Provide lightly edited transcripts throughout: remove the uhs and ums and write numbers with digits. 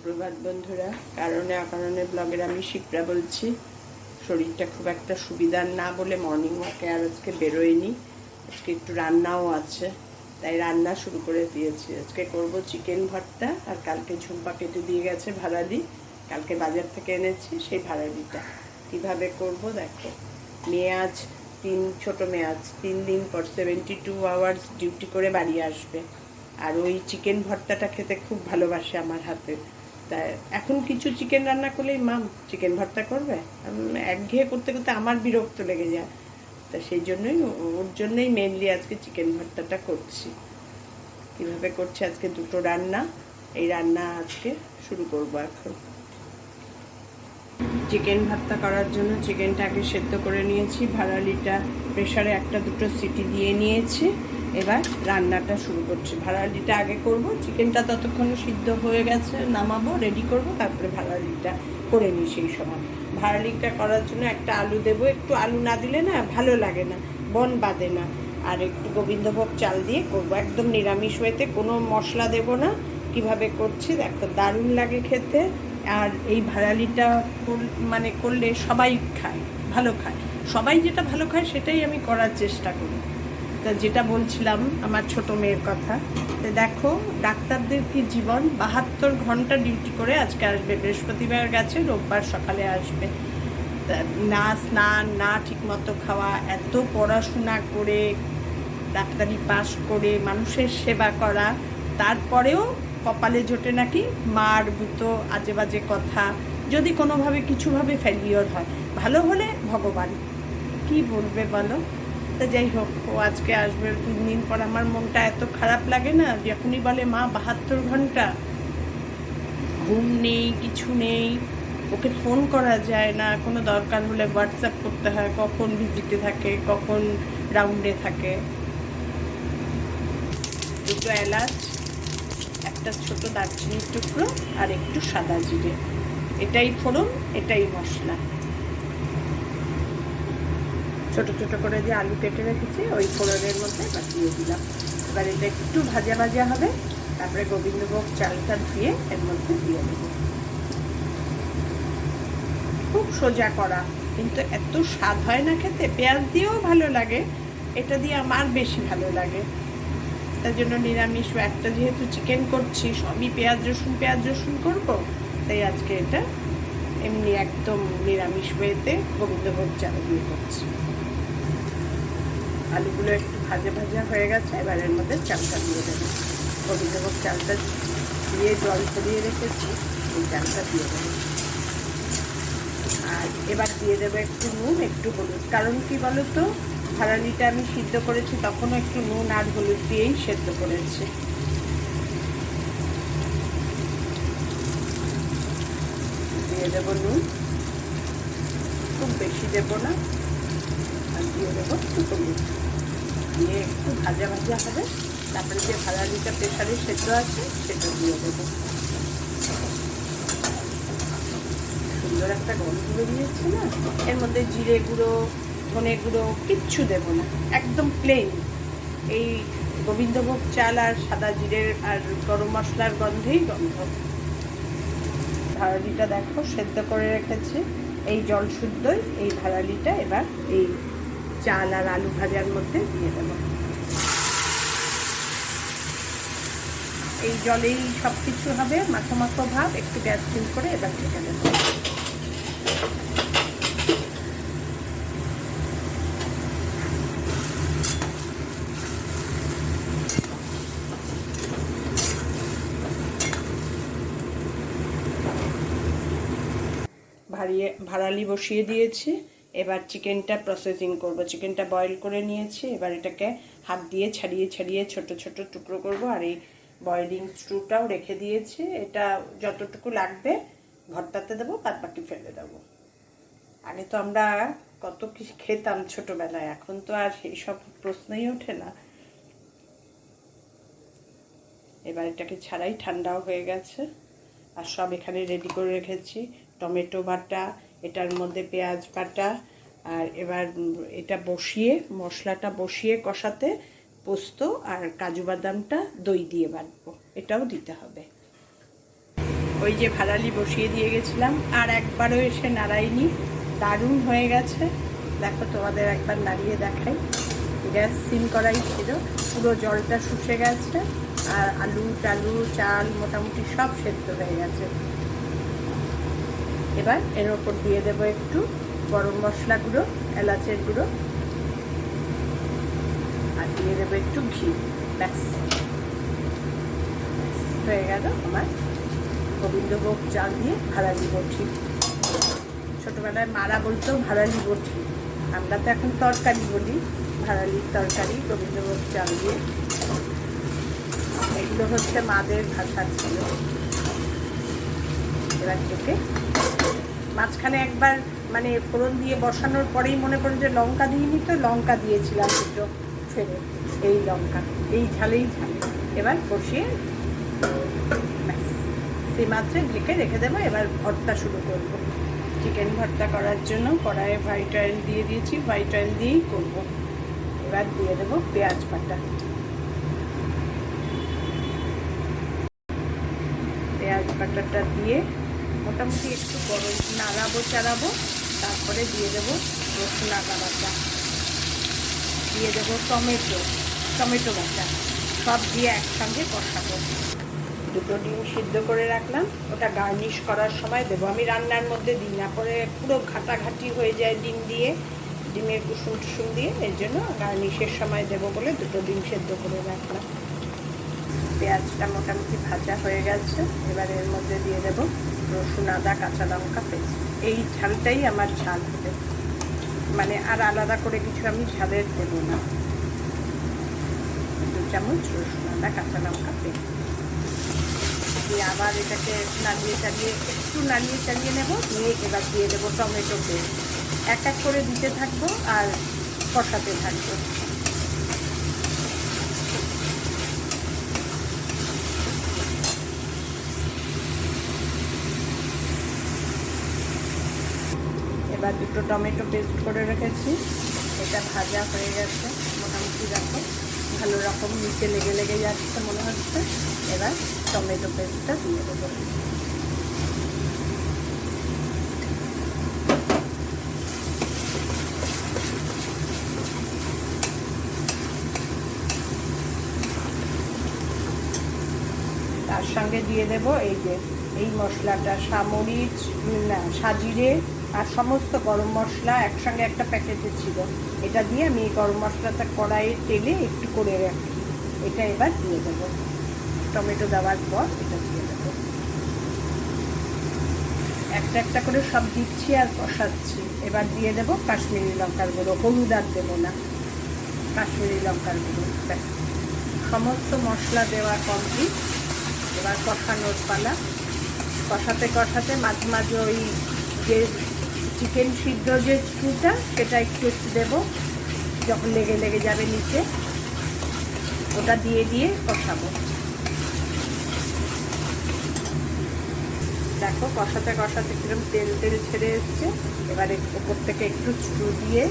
সুপ্রভাত বন্ধুরা। কারণে অকারণে ব্লগের আমি শিপ্রা বলছি। শরীরটা খুব একটা সুবিধার না বলে মর্নিং ওয়াকে আর আজকে বেরোয়নি। আজকে একটু রান্নাও আছে, তাই রান্না শুরু করে দিয়েছি। আজকে করব চিকেন ভর্তা, আর কালকে ঝুম্পা কেটে দিয়ে গেছে ভাড়ালি, কালকে বাজার থেকে এনেছি সেই ভাড়ালিটা। কীভাবে করব দেখো। মেয়াজ ছোট মেয়াজ 3 দিন পর 72 আওয়ার্স ডিউটি করে বাড়ি আসবে, আর ওই চিকেন ভর্তাটা খেতে খুব ভালোবাসে আমার হাতে। তা এখন কিছু চিকেন রান্না করলেই মাম চিকেন ভর্তা করবে, একঘেয়ে করতে করতে আমার বিরক্ত লেগে যায়। তা সেই জন্যই ওর জন্যই মেনলি আজকে চিকেন ভর্তাটা করছি। কীভাবে করছি, আজকে দুটো রান্না, এই রান্না আজকে শুরু করব। এখন চিকেন ভর্তা করার জন্য চিকেনটা আগে সেদ্ধ করে নিয়েছি, ভাড়ালিটা প্রেশারে একটা দুটো সিটি দিয়ে নিয়েছি। এবার রান্নাটা শুরু করছি। ভাড়ালিটা আগে করব, চিকেনটা ততক্ষণে সিদ্ধ হয়ে গেছে, নামাবো, রেডি করব, তারপরে ভাড়ালিটা করে নিই। সেই সময় ভাড়ালিটা করার জন্য একটা আলু দেবো, একটু আলু না দিলে না ভালো লাগে না, বন বাঁধে না। আর একটু গোবিন্দভোগ চাল দিয়ে করবো, একদম নিরামিষ ওয়েতে, কোনো মশলা দেব না। কিভাবে করছি দেখো, দারুণ লাগে খেতে। আর এই ভাড়ালিটা মানে করলে সবাই খায়, ভালো খায়। সবাই যেটা ভালো খায় সেটাই আমি করার চেষ্টা করি। তা যেটা বলছিলাম আমার ছোট মেয়ের কথা, দেখো ডাক্তারদের কি জীবন, 72 ঘন্টা ডিউটি করে আজকে আসবে, বৃহস্পতিবার গেছে, রোববার সকালে আসবে। না স্নান, না ঠিকমতো খাওয়া, এত পড়াশোনা করে ডাক্তারি পাস করে মানুষের সেবা করা, তারপরেও কপালে জোটে নাকি মার গুতো আজে বাজে কথা। যদি কোনোভাবে কিছুভাবে ফেলিওর হয়, ভালো হলে ভগবান, কি বলবে বলো। তা যাই হোক, ও আজকে আসবে 3 দিন পর। আমার মনটা এত খারাপ লাগে না, যখনই বলে মা 72 ঘন্টা, ঘুম নেই, কিছু নেই, ওকে ফোন করা যায় না, কোনো দরকার হলে হোয়াটসঅ্যাপ করতে হয়, কখন ভিজিটে থাকে, কখন রাউন্ডে থাকে। দুটো এলাচ, একটা ছোট দারচিনির টুকরো, আর একটু সাদা জিরে, এটাই ফোড়ন, এটাই মশলা। ছোট ছোট করে যে আলু কেটে রেখেছি ওই ফোড়নের মধ্যে দিয়ে দিলাম। এবার এটা একটু ভাজা ভাজা হবে, তারপরে গোবিন্দভোগ চালটা ধুয়ে এর মধ্যে দিয়ে দেবো। খুব সোজা করা, কিন্তু এত স্বাদ হয় না খেতে। পেঁয়াজ দিয়েও ভালো লাগে, এটা দিয়ে আমার বেশি ভালো লাগে। তার জন্য নিরামিষ একটা যেহেতু চিকেন করছি, সবই পেঁয়াজ রসুন করবো, তাই আজকে এটা এমনি একদম নিরামিষ ওয়েতে গোবিন্দভোগ চাল দিয়ে করছি। আলুগুলো একটু ভাজা ভাজা হয়ে গেছে, এবার এর মধ্যে চালটা দিয়ে দেবো। গোবিন্দভোগ চালটা দিয়ে জল ছড়িয়ে রেখেছি, এই চালটা দিয়ে দেবো। আর এবার দিয়ে দেবো একটু নুন, একটু হলুদ। কারণ কি বলো তো, ভাড়ালিটা আমি সিদ্ধ করেছি তখনও একটু নুন আর হলুদ দিয়েই সেদ্ধ করেছি। দিয়ে দেবো নুন, খুব বেশি দেবো না, আর দিয়ে দেবো একটু হলুদ। দিয়ে একটু ভাজা ভাজা হবে, তারপরে যে ভাড়ালিটা প্রেশারে সেদ্ধ আছে সেটা দিয়ে দেবো। সুন্দর একটা গন্ধ বেরিয়েছে না। এর মধ্যে জিরে গুঁড়ো, ধনে গুঁড়ো কিচ্ছু দেব না, একদম প্লেন এই গোবিন্দভোগ চাল আর সাদা জিরের আর গরম মশলার গন্ধেই গন্ধ। ভাড়ালিটা দেখো সেদ্ধ করে রেখেছি, এই জল শুদ্ধই এই ভাড়ালিটা এবার এই চাল আর আলু ভাজার মধ্যে দিয়ে দেবো। এই জলেই সব কিছু হবে, মাখো মাখো ভাব। একটু গ্যাস সিম করে এবার ঢেকে দেবো। ভাড়ালি বসিয়ে দিয়েছি, এবার চিকেনটা প্রসেসিং করব। চিকেনটা বয়েল করে নিয়েছি, এবার এটাকে হাত দিয়ে ছাড়িয়ে ছাড়িয়ে ছোট ছোট টুকরো করব। আর এই বয়েলিং স্ট্রুটাও রেখে দিয়েছি, এটা যতটুকু লাগবে ভর্তাতে দেবো, বাদ বাকি ফেলে দেবো। আগে তো আমরা কত কি খেতাম ছোটবেলায়, এখন তো আর সেই সব প্রশ্নই ওঠে না। এবার এটাকে ছাড়াই ঠান্ডাও হয়ে গেছে, আর সব এখানে রেডি করে রেখেছি। টমেটো বাটা, এটার মধ্যে পেঁয়াজ বাটা, আর এবার এটা বসিয়ে মশলাটা বসিয়ে কষাতে পোস্ত আর কাজু বাদামটা দই দিয়ে বাটবো, এটাও দিতে হবে। ওই যে ভাড়ালি বসিয়ে দিয়ে গেছিলাম, আর একবারও এসে নাড়াইনি, দারুণ হয়ে গেছে। দেখো তোমাদের একবার নাড়িয়ে দেখাই। গ্যাস সিম করাই ছিল, পুরো জলটা শুষে গেছে, আর আলু টালু চাল মোটামুটি সব সেদ্ধ হয়ে গেছে। এবার এর ওপর দিয়ে দেবো একটু গরম মশলা গুঁড়ো, এলাচের গুঁড়ো, আর দিয়ে দেবো একটু ঘি। ব্যাস হয়ে গেল আমার গোবিন্দভোগ চাল দিয়ে ভাড়ালি বটি। ছোটবেলায় মারা বলতো ভাড়ালি বটি, আমরা তো এখন তরকারি বলি। ভাড়ালির তরকারি গোবিন্দভোগ চাল দিয়ে, এগুলো হচ্ছে মাদের ভাষা ছিল। এবার থেকে মাঝখানে একবার মানে ফোড়ন দিয়ে বসানোর পরেই মনে করো যে লঙ্কা দিইনি, তো লঙ্কা দিয়েছিলাম দুটো ফেলে। এই লঙ্কা এই ঝালেই ঝাল। এবার কষিয়ে সেই মাত্রে ঢেকে রেখে দেবো। এবার ভর্তা শুরু করবো। চিকেন ভর্তা করার জন্য কড়াইয়ে হোয়াইট অয়েল দিয়ে দিয়েছি, হোয়াইট অয়েল দিয়েই করবো। এবার দিয়ে দেবো পেঁয়াজ বাটা। পেঁয়াজ বাটাটা দিয়ে মোটামুটি একটু গরম নাড়াবো চাড়াবো, তারপরে দিয়ে দেবো রসুন আদা বাটা, দিয়ে দেবো টমেটো বাটা, সব দিয়ে একসঙ্গে কষাবো। দুটো ডিম সিদ্ধ করে রাখলাম, ওটা গার্নিশ করার সময় দেবো। আমি রান্নার মধ্যে দিই না, পরে পুরো ঘাটাঘাটি হয়ে যায় ডিম দিয়ে, ডিমের কুসুম টুসুম দিয়ে, এর জন্য গার্নিশের সময় দেবো বলে দুটো ডিম সিদ্ধ করে রাখলাম। পেঁয়াজটা মোটামুটি ভাজা হয়ে গেছে। এবার এর মধ্যে দিয়ে দেবো রসুন আদা কাঁচা লঙ্কা পেস্ট। এই ঝালটাই আমার ঝাল হবে, মানে আর আলাদা করে কিছু আমি ঝালের দেবো না। 2 চামচ রসুন আদা কাঁচা লঙ্কা পেস্ট দিয়ে আবার এটাকে একটু নাড়িয়ে চালিয়ে নেবো। নিয়ে এবার দিয়ে দেবো টমেটো পেস্ট। এক এক করে দিতে থাকবো আর কষাতে থাকবো। এবার দুটো টমেটো পেস্ট করে রেখেছি, এটা ভাজা হয়ে গেছে মোটামুটি। দেখো ভালো রকম নিচে লেগে যাচ্ছে মনে হচ্ছে। এবার টমেটো পেস্টটা দিয়ে দেবো। তার সঙ্গে দিয়ে দেব এই মশলাটা, সাজিরে আর সমস্ত গরম মশলা একসঙ্গে একটা প্যাকেটে ছিল। এটা দিয়ে আমি এই গরম মশলাটা কড়াইয়ে তেলে একটু করে রাখি। এটা এবার দিয়ে দেবো। টমেটো দেওয়ার পর এটা দিয়ে দেবো। একটা একটা করে সব দিচ্ছি আর কষাচ্ছি। এবার দিয়ে দেবো কাশ্মীরি লঙ্কার গুঁড়ো, হলুদ আর দেবো না, কাশ্মীরি লঙ্কার গুঁড়ো। সমস্ত মশলা দেওয়া কমপ্লিট। এবার কষানোর পালা। কষাতে কষাতে মাঝে মাঝে ওই যে চিকেন সিদ্ধ যে স্টুটা, সেটা একটু দেবো, যখন লেগে যাবে নিচে ওটা দিয়ে কষাবো। দেখো কষাতে কষাতে কিরকম তেল ছেড়ে এসছে। এবার ওপর থেকে একটু স্টু দিয়ে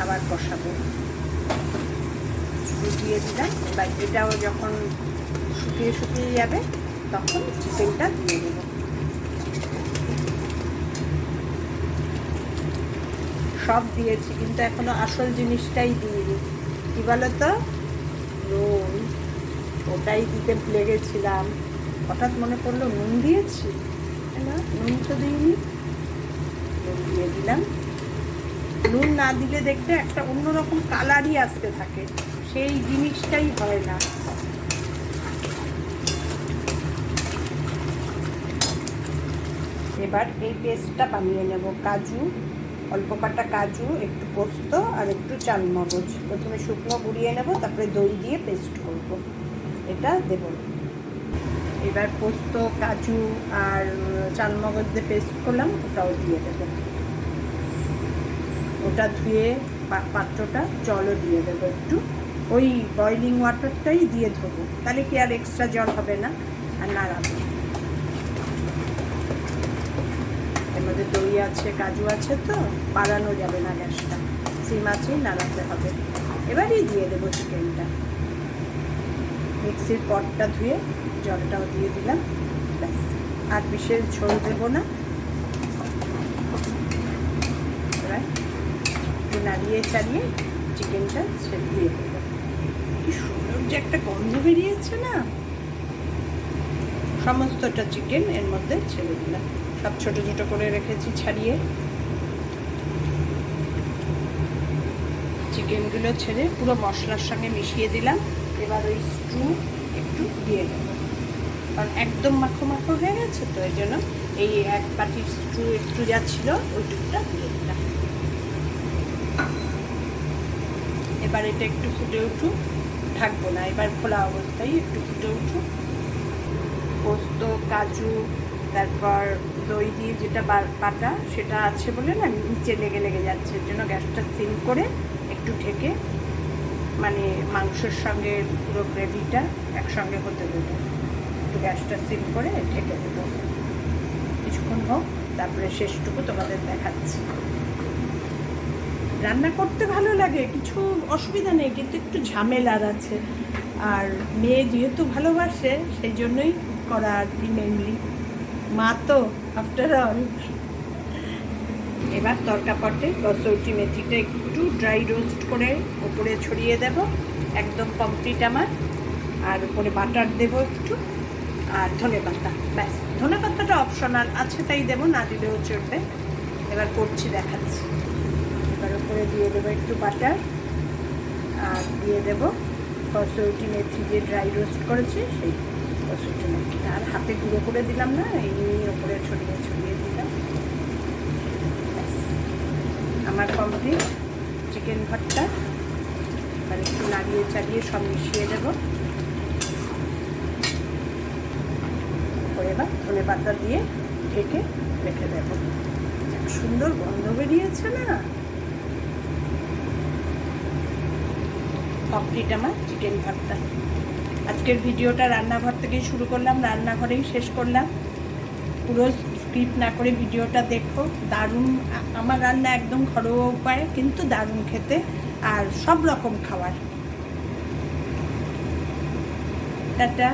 আবার কষাবো। স্টু দিয়ে দিলাম। এবার এটাও যখন শুকিয়ে যাবে তখন চিকেনটা দিয়ে দেবো। সব দিয়েছি, কিন্তু এখনো আসল জিনিসটাই দিইনি। কি বলতো, নুন। ওটাই দিতে ভুলে গেছিলাম। হঠাৎ মনে পড়লো নুন দিয়েছি না, নুন তো দিইনি। নুন দিয়ে দিলাম। নুন না দিলে দেখবে একটা অন্যরকম কালারই আসতে থাকে, সেই জিনিসটাই হয় না। এবার এই পেস্টটা বানিয়ে নেব। কাজু, অল্প কাটা কাজু, একটু পোস্ত আর একটু চালমগজ। প্রথমে শুকনো গুঁড়িয়ে নেব, তারপরে দই দিয়ে পেস্ট করব। এটা দেব। এবার পোস্ত, কাজু আর চালমগজ দিয়ে পেস্ট করলাম, ওটাও দিয়ে দেব। ওটা ধুয়ে পাত্রটা জলও দিয়ে দেবো একটু, ওই বয়লিং ওয়াটারটাই দিয়ে ধোবো, তাহলে কি আর এক্সট্রা জল হবে না। আর নাড়াবো। এর মধ্যে দই আছে, কাজু আছে, তো বাড়ানো যাবে না গ্যাসটা, সিম আছেই নাড়াতে হবে। এবারই দিয়ে দেবো চিকেনটা। মিক্সির পটটা ধুয়ে জলটাও দিয়ে দিলাম। ব্যাস আর বিশেষ ঝোল দেবো না। এবার একটু নাড়িয়ে চালিয়ে চিকেনটা ছেড়ে দিয়ে দেবো। কি সুন্দর যে একটা গন্ধ বেরিয়েছে না। সমস্তটা চিকেন এর মধ্যে ছেড়ে দিলাম, সব ছোট ছোট করে রেখেছি ছাড়িয়ে। চিকেনগুলো ছেড়ে পুরো মশলার সঙ্গে মিশিয়ে দিলাম। এবার ওই স্টু একটু দিয়ে দেবো, কারণ একদম মাখো মাখো হয়ে গেছে, তো এই জন্য এই এক বাটির স্টু একটু যা ছিল ওইটুকুটা দিয়ে দিলাম। এবার এটা একটু ফুটে উঠুক, থাকবো না, এবার খোলা অবস্থায় একটু ফুটে উঠুক। পোস্ত, কাজু, তারপর দই দিয়ে যেটা বাটা সেটা আছে বলে না নিচে লেগে লেগে যাচ্ছে, এর জন্য গ্যাসটা সিম করে একটু ঢেকে, মানে মাংসের সঙ্গে পুরো গ্রেভিটা একসঙ্গে হতে দেবো। একটু গ্যাসটা সিম করে ঢেকে দেবো, কিছুক্ষণ হোক, তারপরে শেষটুকু তোমাদের দেখাচ্ছি। রান্না করতে ভালো লাগে, কিছু অসুবিধা নেই, কিন্তু একটু ঝামেলার আছে। আর মেয়ে যেহেতু ভালোবাসে সেই জন্যই করা আর কি, মেনলি মা তো আফটার অল। এবার তরকা পটে কসৌটি মেথিটা একটু ড্রাই রোস্ট করে ওপরে ছড়িয়ে দেব, একদম কমপ্লিট আমার। আর উপরে বাটার দেবো একটু, আর ধনে পাতা, ব্যাস। ধনে পাতাটা অপশনাল, আছে তাই দেবো, না দিলেও চলবে। এবার করছি, দেখাচ্ছি। এবার উপরে দিয়ে দেবো একটু বাটার, আর দিয়ে দেবো কসৌটি মেথি যে ড্রাই রোস্ট করেছি সেই কসৌটি মেথিটা। আর হাতে গুঁড়ো করে দিলাম না, এই ওপরে ছড়িয়ে ছড়িয়ে দিলাম। আমার কমপ্লিট চিকেন ভর্তা। এবার একটু নাড়িয়ে চালিয়ে সব মিশিয়ে দেবো। এবার ধনে পাতা দিয়ে ঢেকে রেখে দেবো। সুন্দর গন্ধ বেরিয়েছে না। কমপ্লিট আমার চিকেন ভর্তা। আজকের ভিডিওটা রান্নাঘর থেকেই শুরু করলাম, রান্নাঘরেই শেষ করলাম। পুরো স্কিপ না করে ভিডিওটা দেখো। দারুণ আমার রান্না, একদম ঘরোয়া উপায়ে, কিন্তু দারুণ খেতে, আর সব রকম খাবার। টাটা।